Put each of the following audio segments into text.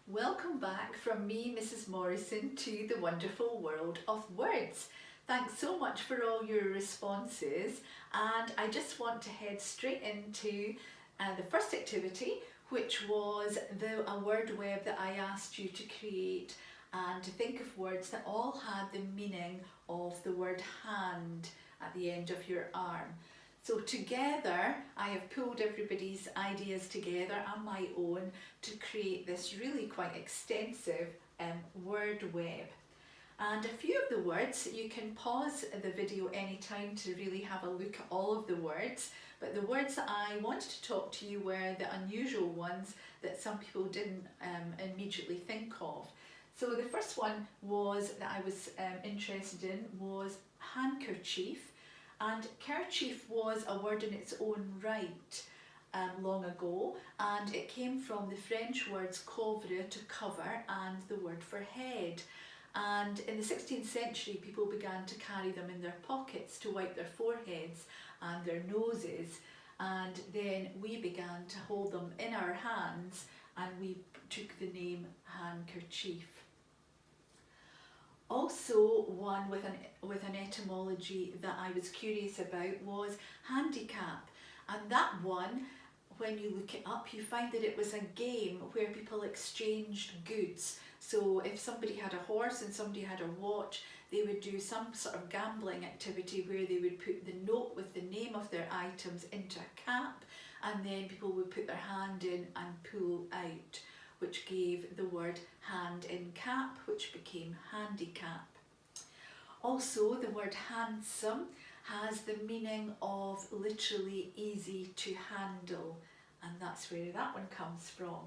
Welcome back from me, Mrs. Morrison, to the wonderful world of words. Thanks so much for all your responses, and I just want to head straight into the first activity, which was a word web that I asked you to create and to think of words that all had the meaning of the word hand at the end of your arm. So together, I have pulled everybody's ideas together and my own to create this really quite extensive word web. And a few of the words, you can pause the video anytime to really have a look at all of the words, but the words that I wanted to talk to you were the unusual ones that some people didn't immediately think of. So the first one was that I was interested in was handkerchief. And kerchief was a word in its own right long ago, and it came from the French words couvre, to cover, and the word for head. And in the 16th century, people began to carry them in their pockets to wipe their foreheads and their noses, and then we began to hold them in our hands, and we took the name handkerchief. Also, one with an etymology that I was curious about was handicap, and that one, when you look it up, you find that it was a game where people exchanged goods. So if somebody had a horse and somebody had a watch, they would do some sort of gambling activity where they would put the note with the name of their items into a cap, and then people would put their hand in and pull out, which gave the word hand in cap, which became handicap. Also, the word handsome has the meaning of literally easy to handle, and that's where that one comes from.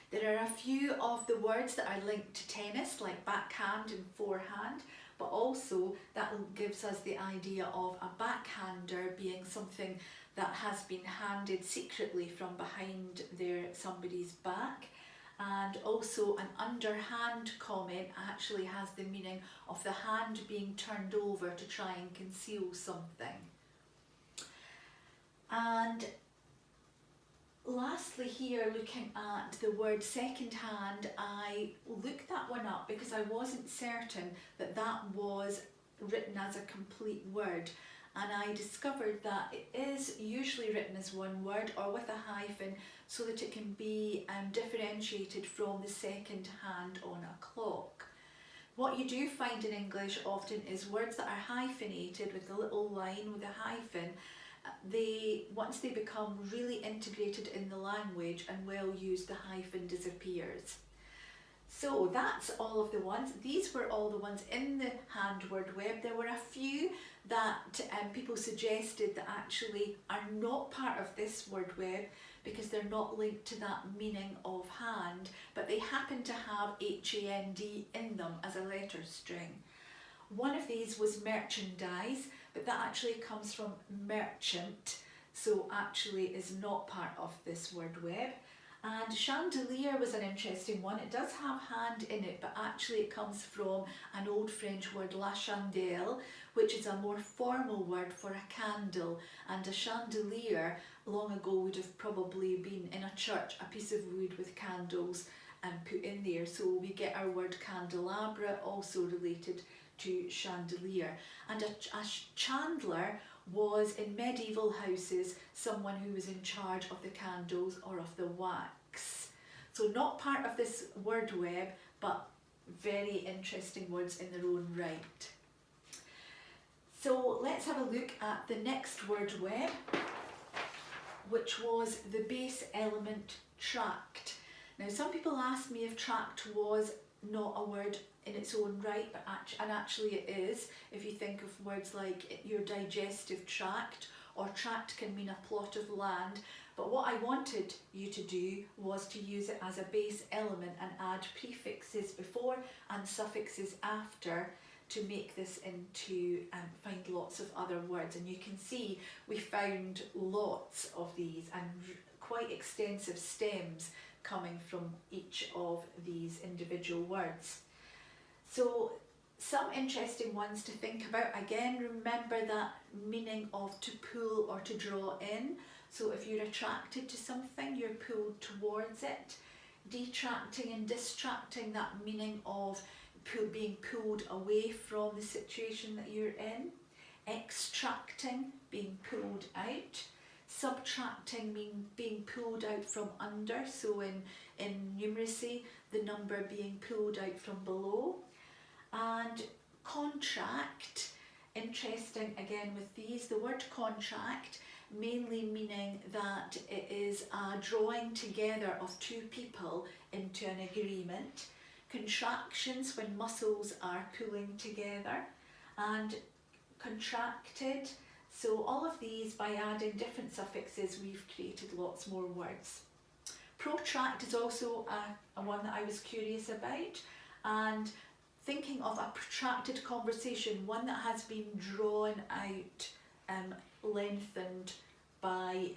There are a few of the words that are linked to tennis, like backhand and forehand, but also that gives us the idea of a backhander being something that has been handed secretly from behind somebody's back. And also an underhand comment actually has the meaning of the hand being turned over to try and conceal something. And lastly here, looking at the word second hand, I looked that one up because I wasn't certain that that was written as a complete word, and I discovered that it is usually written as one word or with a hyphen so that it can be differentiated from the second hand on a clock. What you do find in English often is words that are hyphenated with a little line with a hyphen. Once they become really integrated in the language and well used, the hyphen disappears. So that's all of the ones. These were all the ones in the hand word web. There were a few that people suggested that actually are not part of this word web because they're not linked to that meaning of hand, but they happen to have HAND in them as a letter string. One of these was merchandise, but that actually comes from merchant, so actually is not part of this word web. And chandelier was an interesting one. It does have hand in it, but actually it comes from an old French word, la chandelle, which is a more formal word for a candle. And a chandelier long ago would have probably been in a church, a piece of wood with candles put in there. So we get our word candelabra, also related to chandelier. And a chandler was in medieval houses someone who was in charge of the candles or of the wax. So not part of this word web, but very interesting words in their own right. So let's have a look at the next word web, which was the base element tract. Now some people asked me if tract was not a word in its own right, but actually it is. If you think of words like your digestive tract, or tract can mean a plot of land, but what I wanted you to do was to use it as a base element and add prefixes before and suffixes after to make this into find lots of other words. And you can see we found lots of these and quite extensive stems coming from each of these individual words. So some interesting ones to think about. Again, remember that meaning of to pull or to draw in. So if you're attracted to something, you're pulled towards it. detracting and distracting, that meaning of being pulled away from the situation that you're in. Extracting, being pulled out. Subtracting, being pulled out from under, so in numeracy, the number being pulled out from below. And contract, interesting again with these, the word contract mainly meaning that it is a drawing together of two people into an agreement. Contractions, when muscles are pulling together. And contracted, so all of these, by adding different suffixes, we've created lots more words. Protract is also a one that I was curious about, and thinking of a protracted conversation, one that has been drawn out, lengthened by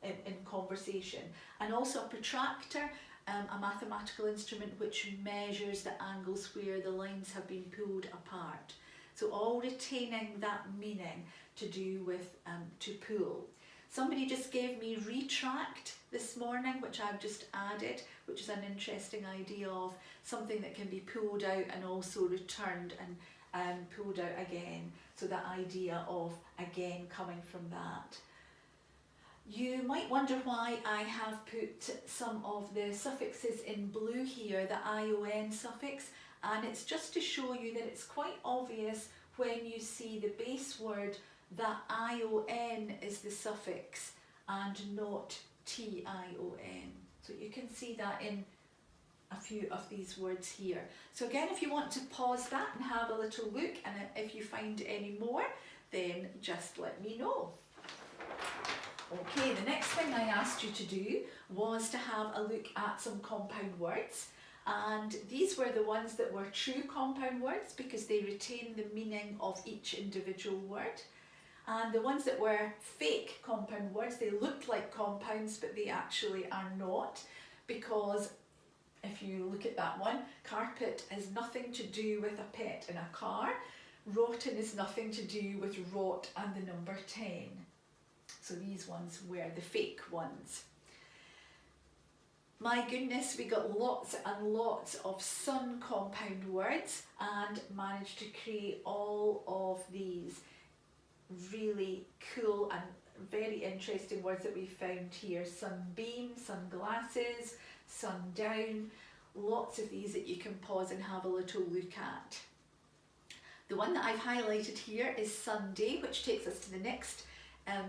in conversation. And also a protractor, a mathematical instrument which measures the angles where the lines have been pulled apart. So all retaining that meaning to do with to pull. Somebody just gave me retract this morning, which I've just added, which is an interesting idea of something that can be pulled out and also returned and pulled out again. So that idea of again coming from that. You might wonder why I have put some of the suffixes in blue here, the ION suffix, and it's just to show you that it's quite obvious when you see the base word that ION is the suffix and not TION. So you can see that in a few of these words here. So again, if you want to pause that and have a little look, and if you find any more, then just let me know. Okay, the next thing I asked you to do was to have a look at some compound words. And these were the ones that were true compound words because they retain the meaning of each individual word. And the ones that were fake compound words, they looked like compounds, but they actually are not, because if you look at that one, carpet has nothing to do with a pet in a car. Rotten is nothing to do with rot and the number 10. So these ones were the fake ones. My goodness, we got lots and lots of sun compound words and managed to create all of these really cool and very interesting words that we found here. Sunbeam, sunglasses, sundown, lots of these that you can pause and have a little look at. The one that I've highlighted here is Sunday, which takes us to the next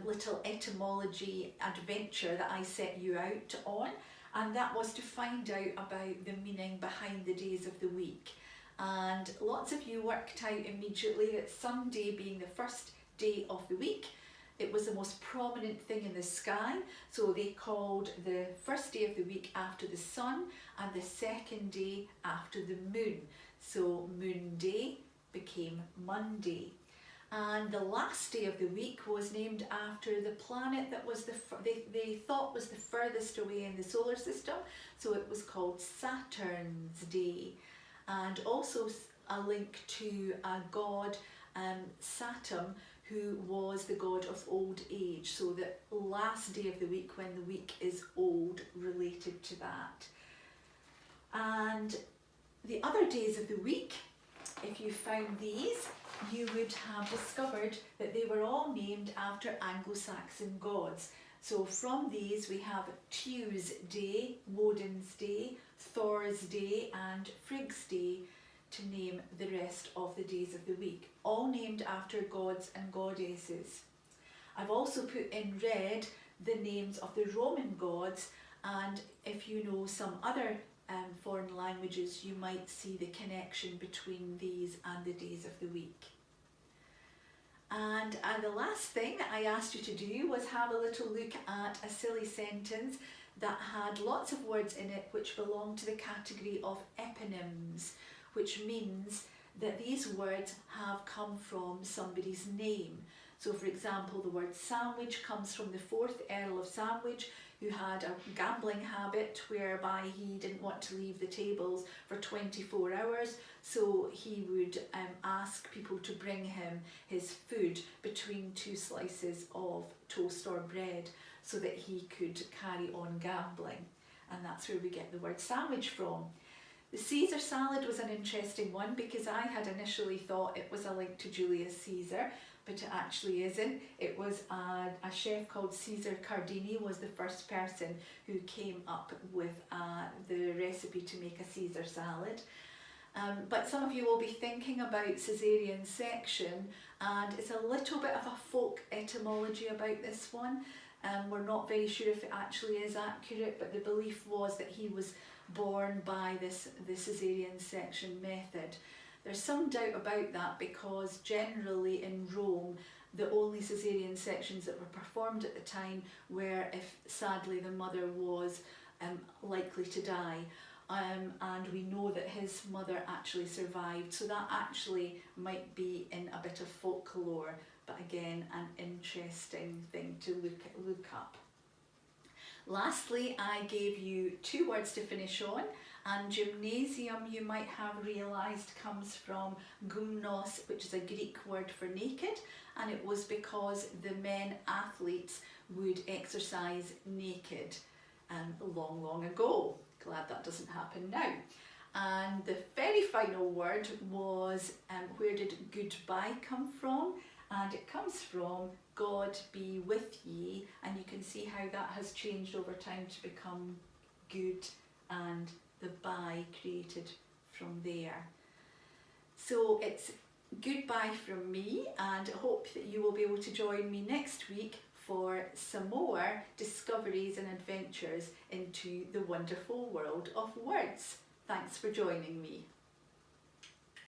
little etymology adventure that I set you out on, and that was to find out about the meaning behind the days of the week. And lots of you worked out immediately that Sunday being the first day of the week, it was the most prominent thing in the sky, so they called the first day of the week after the sun and the second day after the moon. So Moon Day became Monday. And the last day of the week was named after the planet that was they thought was the furthest away in the solar system, so it was called Saturn's Day. And also a link to a god, Saturn, who was the god of old age, so the last day of the week when the week is old, related to that. And the other days of the week, if you found these, you would have discovered that they were all named after Anglo-Saxon gods. So from these we have Tuesday, Woden's Day, Thor's Day and Frigg's Day, to name the rest of the days of the week, all named after gods and goddesses. I've also put in red the names of the Roman gods, and if you know some other foreign languages, you might see the connection between these and the days of the week. And the last thing that I asked you to do was have a little look at a silly sentence that had lots of words in it which belong to the category of eponyms, which means that these words have come from somebody's name. So for example, the word sandwich comes from the 4th Earl of Sandwich, who had a gambling habit whereby he didn't want to leave the tables for 24 hours, so he would ask people to bring him his food between 2 slices of toast or bread so that he could carry on gambling. and that's where we get the word sandwich from. The Caesar salad was an interesting one because I had initially thought it was a link to Julius Caesar, but it actually isn't. It was a chef called Caesar Cardini was the first person who came up with the recipe to make a Caesar salad. But some of you will be thinking about caesarean section, and it's a little bit of a folk etymology about this one. We're not very sure if it actually is accurate, but the belief was that he was born by the caesarean section method. There's some doubt about that because generally in Rome the only caesarean sections that were performed at the time were if sadly the mother was likely to die. And we know that his mother actually survived, so that actually might be in a bit of folklore, but again an interesting thing to look up. Lastly, I gave you 2 words to finish on, and gymnasium you might have realised comes from gymnos, which is a Greek word for naked, and it was because the men athletes would exercise naked long ago. Glad that doesn't happen now. And the very final word was, where did goodbye come from? And it comes from God be with ye, and you can see how that has changed over time to become good, and the bye created from there. So it's goodbye from me, and I hope that you will be able to join me next week for some more discoveries and adventures into the wonderful world of words. Thanks for joining me.